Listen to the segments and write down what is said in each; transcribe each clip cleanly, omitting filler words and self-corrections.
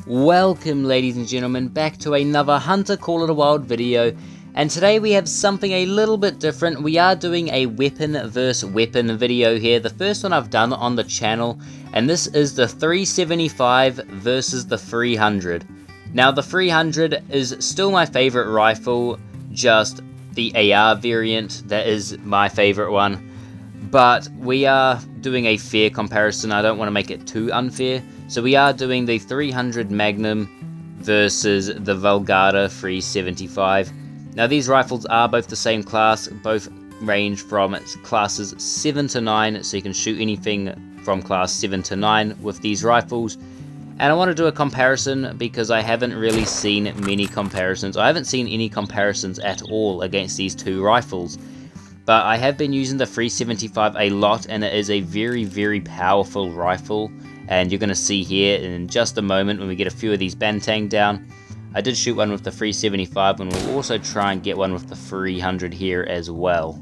Welcome ladies and gentlemen back to another Hunter Call It a Wild video, and today we have something a little bit different. We are doing a weapon versus weapon video here, the first one I've done on the channel, and this is the 375 versus the 300. Now the 300 is still my favorite rifle, just the AR variant, that is my favorite one. But we are doing a fair comparison. I don't want to make it too unfair. So we are doing the 300 Magnum versus the Valgada 375. Now these rifles are both the same class, both range from classes 7 to 9, so you can shoot anything from class 7 to 9 with these rifles. And I want to do a comparison because I haven't really seen many comparisons. I haven't seen any comparisons at all against these two rifles. But I have been using the 375 a lot, and it is a very powerful rifle. And you're going to see here in just a moment when we get a few of these Bantang down. I did shoot one with the 375, and we'll also try and get one with the 300 here as well.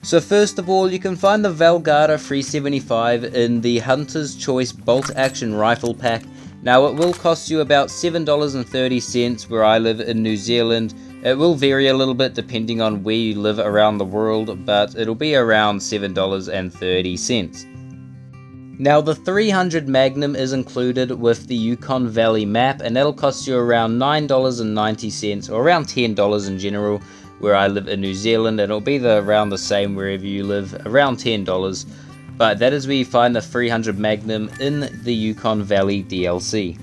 So first of all, you can find the Valgada 375 in the Hunter's Choice Bolt Action Rifle Pack. Now it will cost you about $7.30 where I live in New Zealand. It will vary a little bit depending on where you live around the world, but it'll be around $7.30. Now the 300 Magnum is included with the Yukon Valley map, and that'll cost you around $9.90 or around $10 in general where I live in New Zealand, and it'll be around the same wherever you live, around $10. But that is where you find the 300 Magnum in the Yukon Valley DLC.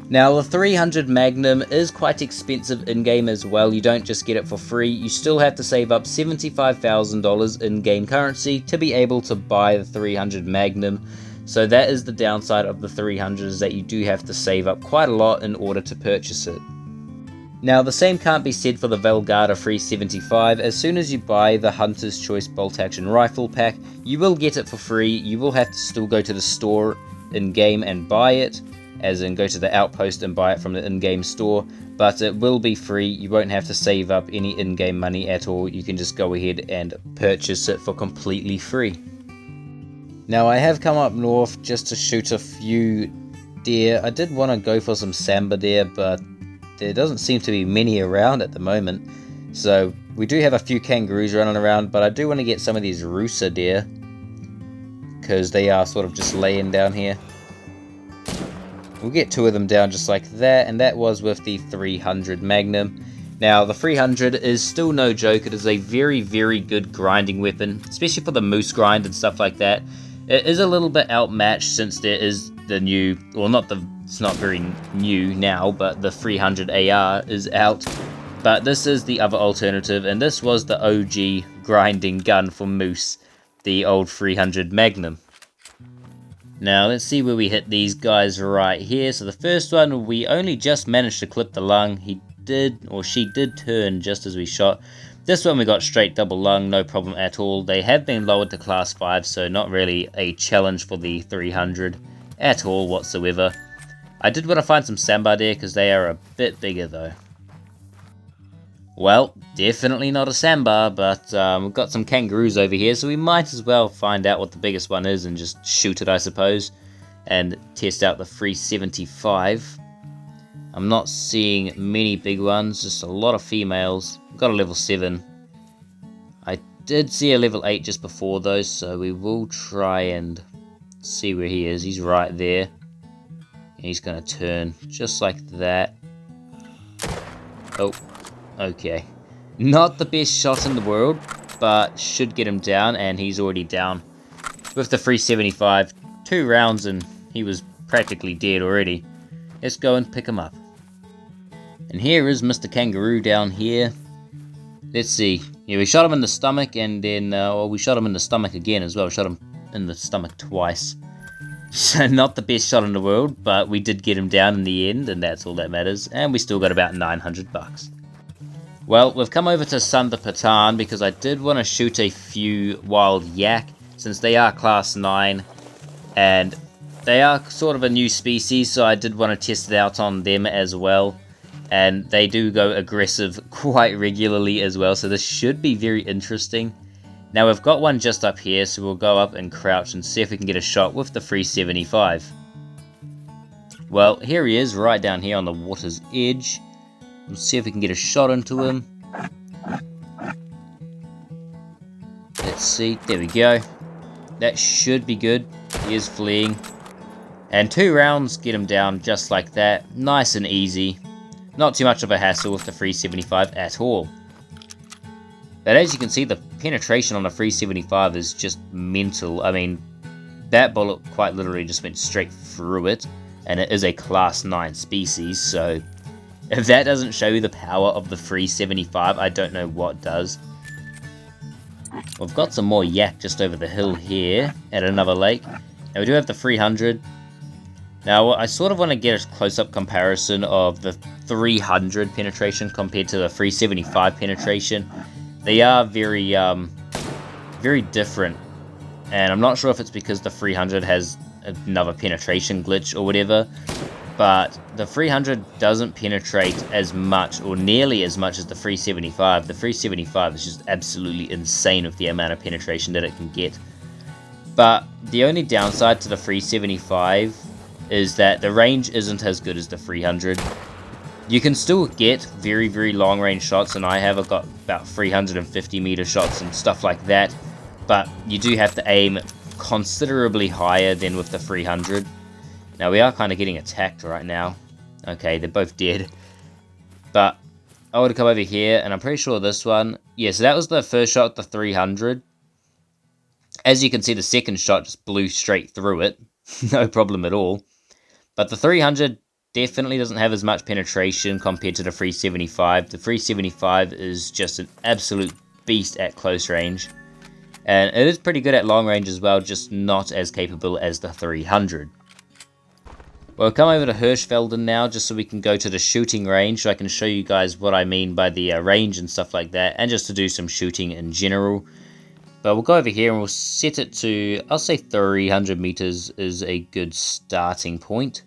Now the 300 Magnum is quite expensive in-game as well. You don't just get it for free, you still have to save up $75,000 in-game currency to be able to buy the 300 Magnum. So that is the downside of the 300, is that you do have to save up quite a lot in order to purchase it. Now the same can't be said for the Valgada 375. As soon as you buy the Hunter's Choice Bolt Action Rifle Pack, you will get it for free. You will have to still go to the store in-game and buy it, as in go to the outpost and buy it from the in-game store, but it will be free. You won't have to save up any in-game money at all. You can just go ahead and purchase it for completely free. Now I have come up north just to shoot a few deer. I did want to go for some samba deer, but there doesn't seem to be many around at the moment. So we do have a few kangaroos running around, but I do want to get some of these rusa deer because they are sort of just laying down here. We'll get two of them down just like that, and that was with the 300 Magnum. Now the 300 is still no joke. It is a very good grinding weapon, especially for the moose grind and stuff like that. It is a little bit outmatched since there is the new, well, it's not very new now, but the 300 AR is out. But this is the other alternative, and this was the OG grinding gun for moose, the old 300 Magnum. Now let's see where we hit these guys right here. So the first one, we only just managed to clip the lung. He did, or she did turn just as we shot. This one we got straight double lung, no problem at all. They have been lowered to class 5, so not really a challenge for the 300 at all whatsoever. I did want to find some samba deer because they are a bit bigger though. Well, definitely not a samba, but we've got some kangaroos over here, so we might as well find out what the biggest one is and just shoot it, I suppose, and test out the 375. I'm not seeing many big ones, just a lot of females. We've got a level 7. I did see a level 8 just before though, so we will try and see where he is. He's right there. And he's going to turn just like that. Oh. Okay, not the best shot in the world, but should get him down, and he's already down. With the 375, 2 rounds and he was practically dead already. Let's go and pick him up. And here is Mr. Kangaroo down here. Let's see, yeah, we shot him in the stomach, and then we shot him in the stomach again as well. We shot him in the stomach twice. So not the best shot in the world, but we did get him down in the end, and that's all that matters. And we still got about 900 bucks. Well, we've come over to Sundar Patan because I did want to shoot a few wild yak, since they are class 9, and they are sort of a new species, so I did want to test it out on them as well. And they do go aggressive quite regularly as well, so this should be very interesting. Now we've got one just up here, so we'll go up and crouch and see if we can get a shot with the 375. Well, here he is, right down here on the water's edge. We'll see if we can get a shot into him. Let's see, there we go. That should be good. He is fleeing. And 2 rounds get him down just like that. Nice and easy. Not too much of a hassle with the 375 at all. But as you can see, the penetration on the 375 is just mental. I mean, that bullet quite literally just went straight through it. And it is a class 9 species, so if that doesn't show you the power of the 375, I don't know what does. We've got some more yak just over the hill here at another lake. Now we do have the 300. Now I sort of want to get a close-up comparison of the 300 penetration compared to the 375 penetration. They are very different, and I'm not sure if it's because the 300 has another penetration glitch or whatever, but the 300 doesn't penetrate as much or nearly as much as the 375. The 375 is just absolutely insane with the amount of penetration that it can get. But the only downside to the 375 is that the range isn't as good as the 300. You can still get very, very long range shots, and I've got about 350 meter shots and stuff like that, but you do have to aim considerably higher than with the 300. Now we are kind of getting attacked right now. Okay, they're both dead. But I would come over here, and I'm pretty sure this one, yeah, so that was the first shot, the 300. As you can see, the second shot just blew straight through it. No problem at all. But the 300 definitely doesn't have as much penetration compared to the 375. The 375 is just an absolute beast at close range. And it is pretty good at long range as well, just not as capable as the 300. We'll come over to Hirschfelden now, just so we can go to the shooting range, so I can show you guys what I mean by the range and stuff like that, and just to do some shooting in general. But we'll go over here and we'll set it to, I'll say 300 meters is a good starting point.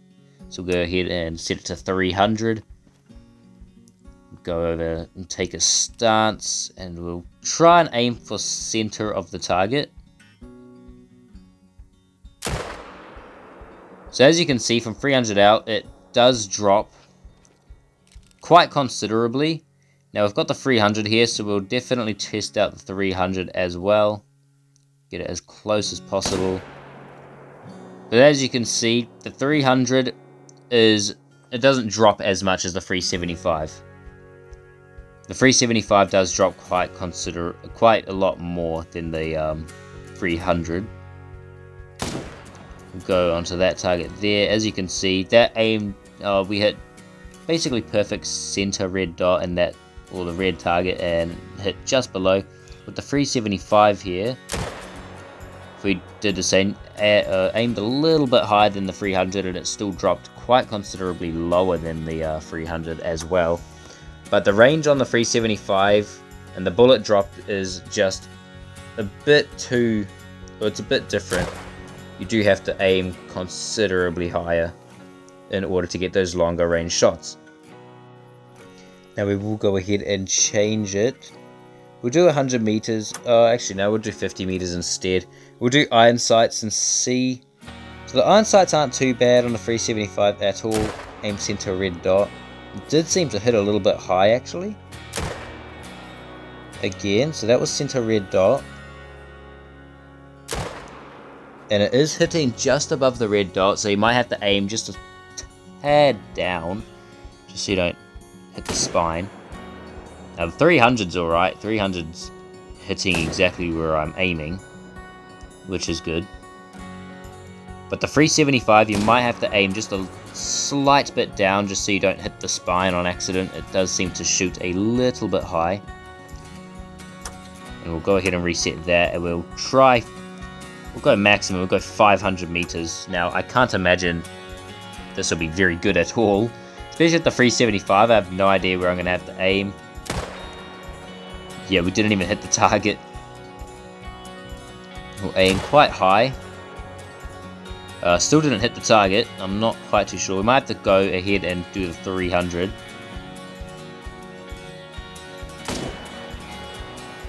So we'll go ahead and set it to 300. Go over and take a stance, and we'll try and aim for center of the target. So as you can see, from 300 out, it does drop quite considerably. Now we've got the 300 here, so we'll definitely test out the 300 as well. Get it as close as possible. But as you can see, the 300 it doesn't drop as much as the 375. The 375 does drop quite a lot more than the 300. We'll go onto that target there. As you can see, that aim, we hit basically perfect center red dot and that, or the red target, and hit just below. With the 375 here, if we did the same, aimed a little bit higher than the 300, and it still dropped quite considerably lower than the 300 as well. But the range on the 375 and the bullet drop is just a bit too, well, it's a bit different. You do have to aim considerably higher in order to get those longer range shots. Now we will go ahead and change it. We'll do 100 meters. Actually no, we'll do 50 meters instead. We'll do iron sights and see. So the iron sights aren't too bad on the 375 at all. Aim center red dot. It did seem to hit a little bit high actually. Again, so that was center red dot. And it is hitting just above the red dot, so you might have to aim just a tad down, just so you don't hit the spine. Now the 300's alright, 300's hitting exactly where I'm aiming, which is good. But the 375, you might have to aim just a slight bit down, just so you don't hit the spine on accident. It does seem to shoot a little bit high. And we'll go ahead and reset that, and we'll go maximum, we'll go 500 meters. Now, I can't imagine this will be very good at all. Especially at the 375, I have no idea where I'm going to have to aim. Yeah, we didn't even hit the target. We'll aim quite high. Still didn't hit the target. I'm not quite too sure. We might have to go ahead and do the 300.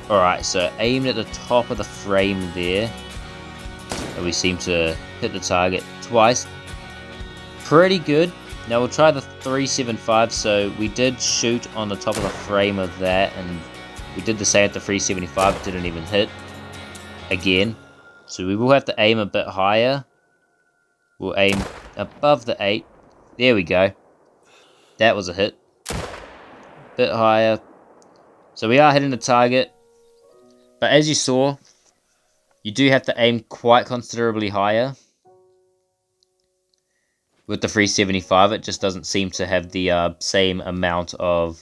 Alright, so aimed at the top of the frame there. And we seem to hit the target twice. pretty good. Now we'll try the 375. So we did shoot on the top of the frame of that, and we did the same at the 375, didn't even hit again. So we will have to aim a bit higher. We'll aim above the 8. There we go. That was a hit. Bit higher. So we are hitting the target. But as you saw, you do have to aim quite considerably higher. With the 375, it just doesn't seem to have the same amount of...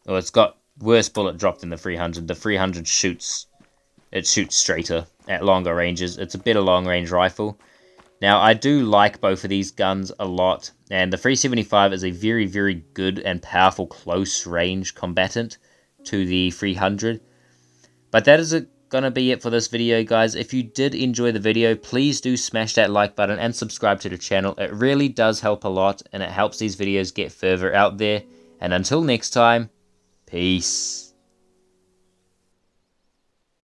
Well, it's got worse bullet drop than the 300. The 300 shoots straighter at longer ranges. It's a better long-range rifle. Now, I do like both of these guns a lot, and the 375 is a very, very good and powerful close-range combatant to the 300. But that is gonna be it for this video, guys. If you did enjoy the video, please do smash that like button and subscribe to the channel. It really does help a lot, and it helps these videos get further out there. And until next time, peace.